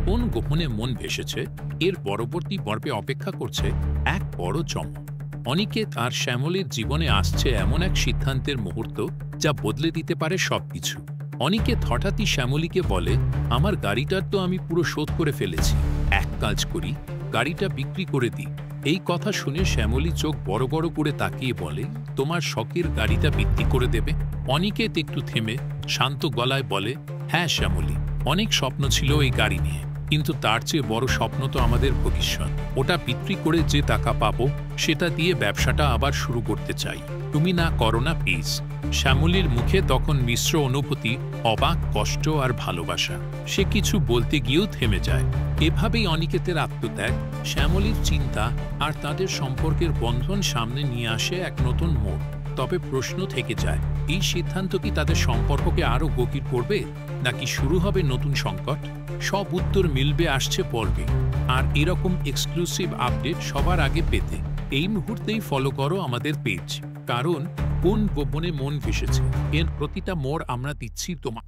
কোন গোপনে মন ভেসেছে এর পরবর্তী পর্বে অপেক্ষা করছে এক বড় চমক। অনিকেত আর শ্যামলীর জীবনে আসছে এমন এক সিদ্ধান্তের মুহূর্ত যা বদলে দিতে পারে সবকিছু। অনিকেত হঠাৎই শ্যামলীকে বলে, আমার গাড়িটার তো আমি পুরো শোধ করে ফেলেছি, এক কাজ করি, গাড়িটা বিক্রি করে দিই। এই কথা শুনে শ্যামলী চোখ বড় বড় করে তাকিয়ে বলে, তোমার শখের গাড়িটা বিক্রি করে দেবে? অনিকেত একটু থেমে শান্ত গলায় বলে, হ্যাঁ শ্যামলী, অনেক স্বপ্ন ছিল এই গাড়ি নিয়ে, কিন্তু তার চেয়ে বড় স্বপ্ন তো আমাদের ভবিষ্যৎ। ওটা বিক্রি করে যে টাকা পাবো সেটা দিয়ে ব্যবসাটা আবার শুরু করতে চাই। তুমি না করো না প্লিজ? শ্যামলীর মুখে তখন মিশ্র অনুভূতি, অবাক, কষ্ট আর ভালোবাসা। সে কিছু বলতে গিয়েও থেমে যায়। এভাবেই অনিকেতের আত্মত্যাগ, শ্যামলীর চিন্তা আর তাদের সম্পর্কের বন্ধন সামনে নিয়ে আসে এক নতুন মোড়। তবে প্রশ্ন থেকে যায়, এই সিদ্ধান্ত কি তাদের সম্পর্ককে আরও গভীর করবে, নাকি শুরু হবে নতুন সংকট? সব উত্তর মিলবে আসছে পর্বে। আর এরকম এক্সক্লুসিভ আপডেট সবার আগে পেতে এই মুহূর্তেই ফলো করো আমাদের পেজ। কারণ কোন গোপনে মন ভেসেছে এর প্রতিটা মোড় আমরা দিচ্ছি তোমার।